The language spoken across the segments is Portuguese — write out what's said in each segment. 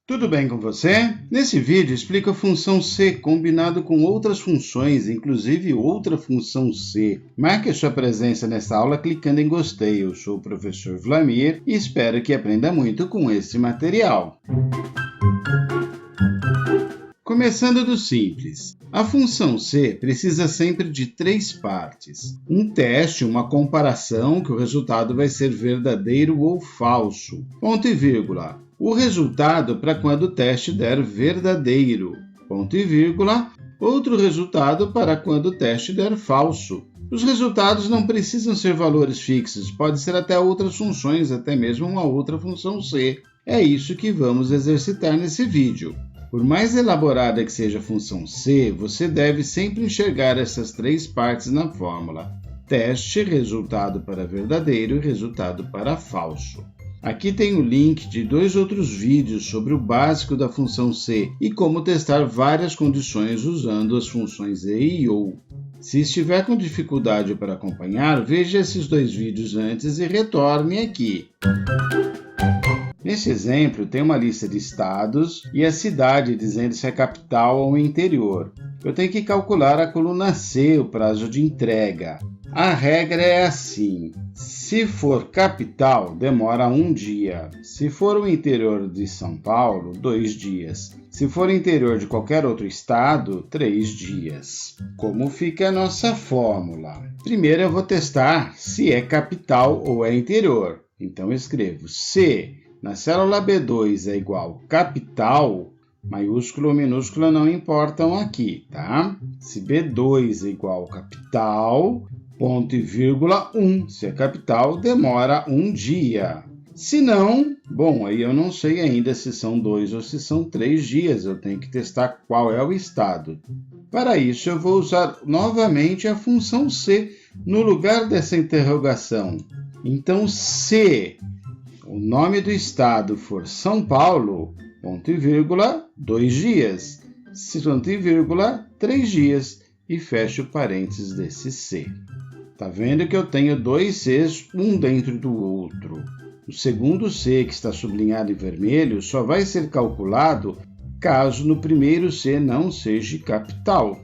Tudo bem com você? Nesse vídeo explico a função C combinado com outras funções, inclusive outra função C. Marque a sua presença nesta aula clicando em gostei. Eu sou o professor Vlamir e espero que aprenda muito com este material. Começando do simples. A função C precisa sempre de três partes. Um teste, uma comparação, que o resultado vai ser verdadeiro ou falso. Ponto e vírgula. O resultado para quando o teste der verdadeiro. Ponto e vírgula. Outro resultado para quando o teste der falso. Os resultados não precisam ser valores fixos, pode ser até outras funções, até mesmo uma outra função C. É isso que vamos exercitar nesse vídeo. Por mais elaborada que seja a função C, você deve sempre enxergar essas três partes na fórmula. Teste, resultado para verdadeiro e resultado para falso. Aqui tem o link de dois outros vídeos sobre o básico da função C e como testar várias condições usando as funções e e ou. Se estiver com dificuldade para acompanhar, veja esses dois vídeos antes e retorne aqui. Neste exemplo, tem uma lista de estados e a cidade dizendo se é capital ou interior. Eu tenho que calcular a coluna C, o prazo de entrega. A regra é assim: se for capital, demora 1 dia. Se for o interior de São Paulo, 2 dias. Se for interior de qualquer outro estado, 3 dias. Como fica a nossa fórmula? Primeiro eu vou testar se é capital ou é interior. Então eu escrevo se na célula B2 é igual capital, maiúscula ou minúscula não importam aqui, tá? Se B2 é igual capital, ponto e vírgula 1. Se é capital, demora 1 dia. Se não, bom, aí eu não sei ainda se são 2 ou se são 3 dias. Eu tenho que testar qual é o estado. Para isso, eu vou usar novamente a função C no lugar dessa interrogação. Então, se o nome do estado for São Paulo, ponto e vírgula, 2 dias. Se ponto e vírgula, 3 dias. E fecho parênteses desse C. Está vendo que eu tenho dois Cs, um dentro do outro. O segundo C, que está sublinhado em vermelho, só vai ser calculado caso no primeiro C não seja capital.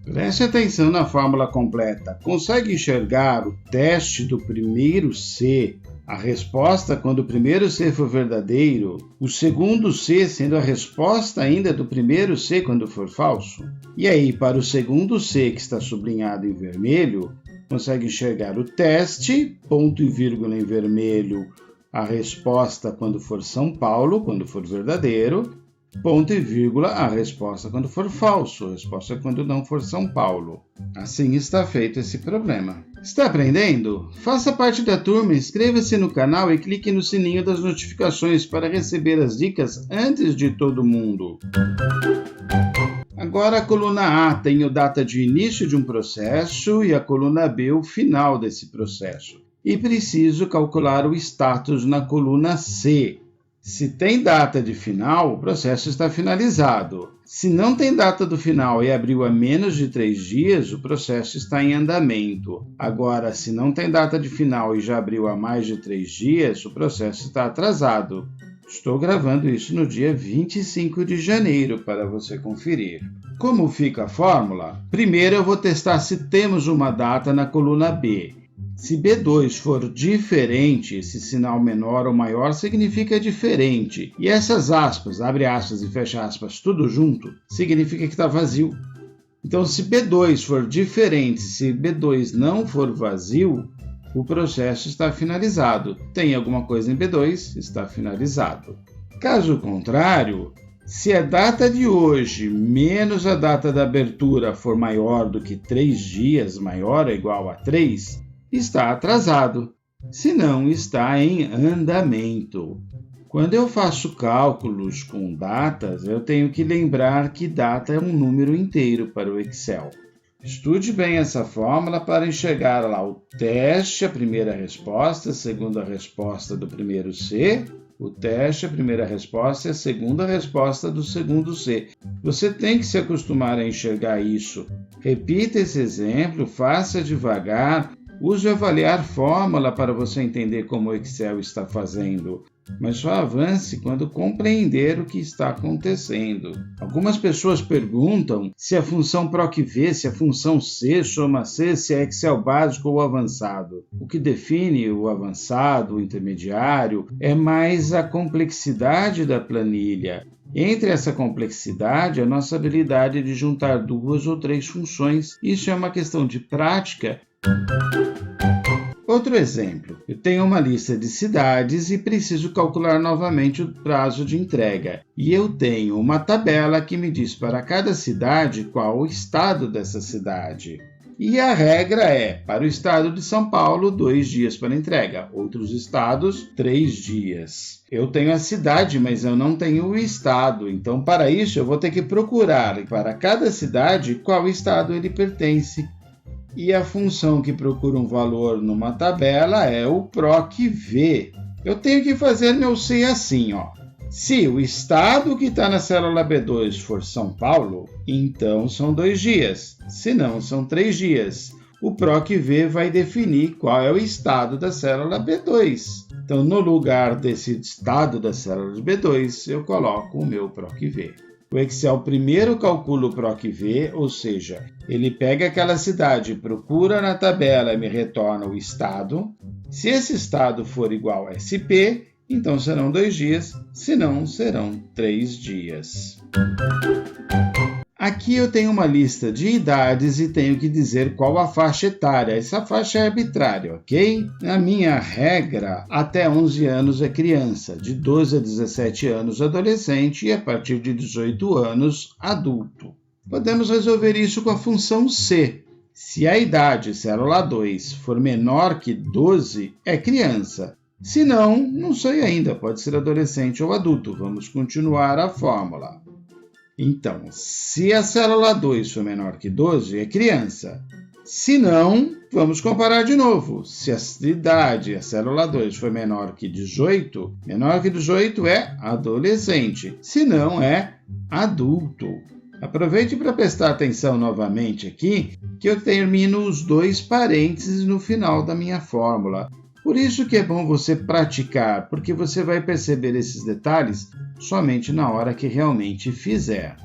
Preste atenção na fórmula completa. Consegue enxergar o teste do primeiro C, a resposta quando o primeiro C for verdadeiro, o segundo C sendo a resposta ainda do primeiro C quando for falso? E aí, para o segundo C, que está sublinhado em vermelho, consegue enxergar o teste, ponto e vírgula em vermelho, a resposta quando for São Paulo, quando for verdadeiro, ponto e vírgula, a resposta quando for falso, a resposta quando não for São Paulo. Assim está feito esse problema. Está aprendendo? Faça parte da turma, inscreva-se no canal e clique no sininho das notificações para receber as dicas antes de todo mundo. Agora a coluna A tem a data de início de um processo e a coluna B o final desse processo. E preciso calcular o status na coluna C. Se tem data de final, o processo está finalizado. Se não tem data do final e abriu há menos de 3 dias, o processo está em andamento. Agora, se não tem data de final e já abriu há mais de 3 dias, o processo está atrasado. Estou gravando isso no dia 25 de janeiro para você conferir. Como fica a fórmula? Primeiro eu vou testar se temos uma data na coluna B. Se B2 for diferente, esse sinal menor ou maior significa diferente. E essas aspas, abre aspas e fecha aspas, tudo junto, significa que está vazio. Então, se B2 for diferente, se B2 não for vazio, o processo está finalizado. Tem alguma coisa em B2, está finalizado. Caso contrário, se a data de hoje menos a data da abertura for maior do que 3 dias, maior ou igual a 3, está atrasado, se não está em andamento. Quando eu faço cálculos com datas, eu tenho que lembrar que data é um número inteiro para o Excel. Estude bem essa fórmula para enxergar lá o teste, a primeira resposta, a segunda resposta do primeiro C, o teste, a primeira resposta e a segunda resposta do segundo C. Você tem que se acostumar a enxergar isso. Repita esse exemplo, faça devagar. Use o avaliar fórmula para você entender como o Excel está fazendo. mas só avance quando compreender o que está acontecendo. Algumas pessoas perguntam se a função PROC-V, se a função C, soma C, se é Excel básico ou avançado. O que define o avançado, o intermediário, é mais a complexidade da planilha. Entre essa complexidade, a nossa habilidade de juntar 2 ou 3 funções. Isso é uma questão de prática. Outro exemplo, eu tenho uma lista de cidades e preciso calcular novamente o prazo de entrega. E eu tenho uma tabela que me diz para cada cidade qual o estado dessa cidade. E a regra é, para o estado de São Paulo, 2 dias para entrega. Outros estados, 3 dias. Eu tenho a cidade, mas eu não tenho o estado. Então, para isso, eu vou ter que procurar para cada cidade qual estado ele pertence. E a função que procura um valor numa tabela é o PROC-V. Eu tenho que fazer meu C assim, ó. Se o estado que está na célula B2 for São Paulo, então são 2 dias. Se não, são 3 dias. O PROC-V vai definir qual é o estado da célula B2. Então, no lugar desse estado da célula B2, eu coloco o meu PROC-V. O Excel primeiro calcula o PROC-V, ou seja, ele pega aquela cidade, procura na tabela e me retorna o estado. Se esse estado for igual a SP, então serão 2 dias, se não, serão 3 dias. Aqui eu tenho uma lista de idades e tenho que dizer qual a faixa etária. Essa faixa é arbitrária, ok? Na minha regra, até 11 anos é criança, de 12 a 17 anos adolescente e a partir de 18 anos adulto. Podemos resolver isso com a função C. Se a idade, célula 2, for menor que 12, é criança. Se não, não sei ainda, pode ser adolescente ou adulto. Vamos continuar a fórmula. Então, se a célula 2 for menor que 12, é criança. Se não, vamos comparar de novo. Se a idade, a célula 2, for menor que 18 é adolescente. Se não, é adulto. Aproveite para prestar atenção novamente aqui, que eu termino os 2 parênteses no final da minha fórmula. Por isso que é bom você praticar, porque você vai perceber esses detalhes somente na hora que realmente fizer.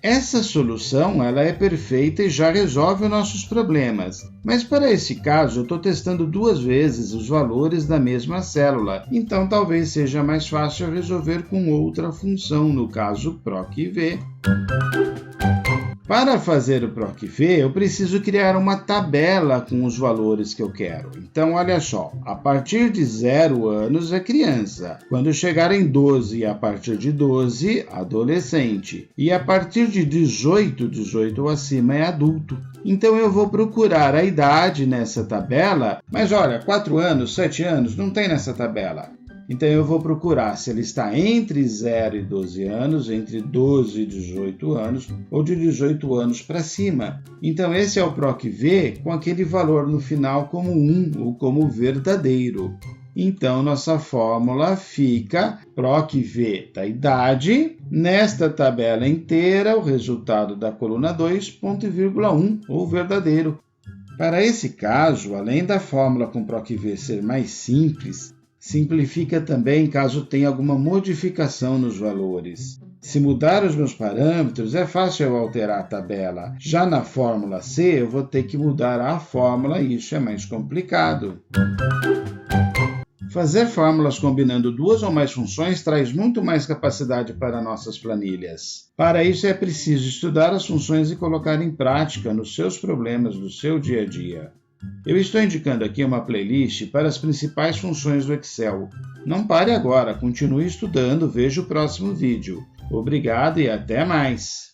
Essa solução ela é perfeita e já resolve os nossos problemas. Mas para esse caso, eu estou testando 2 vezes os valores da mesma célula, então talvez seja mais fácil resolver com outra função, no caso PROC-V. Para fazer o PROC-V, eu preciso criar uma tabela com os valores que eu quero. Então, olha só, a partir de 0 anos é criança. Quando chegar em 12 e a partir de 12, adolescente. E a partir de 18 ou acima é adulto. Então, eu vou procurar a idade nessa tabela, mas olha, 4 anos, 7 anos, não tem nessa tabela. Então, eu vou procurar se ele está entre 0 e 12 anos, entre 12 e 18 anos, ou de 18 anos para cima. Então, esse é o PROC-V com aquele valor no final como 1 ou como verdadeiro. Então, nossa fórmula fica PROC-V da idade, nesta tabela inteira, o resultado da coluna 2, ponto e vírgula 1, ou verdadeiro. Para esse caso, além da fórmula com PROC-V ser mais simples, simplifica também caso tenha alguma modificação nos valores. Se mudar os meus parâmetros, é fácil eu alterar a tabela. Já na fórmula C, eu vou ter que mudar a fórmula e isso é mais complicado. Fazer fórmulas combinando 2 ou mais funções traz muito mais capacidade para nossas planilhas. Para isso, é preciso estudar as funções e colocar em prática nos seus problemas do seu dia a dia. Eu estou indicando aqui uma playlist para as principais funções do Excel. Não pare agora, continue estudando, veja o próximo vídeo. Obrigado e até mais!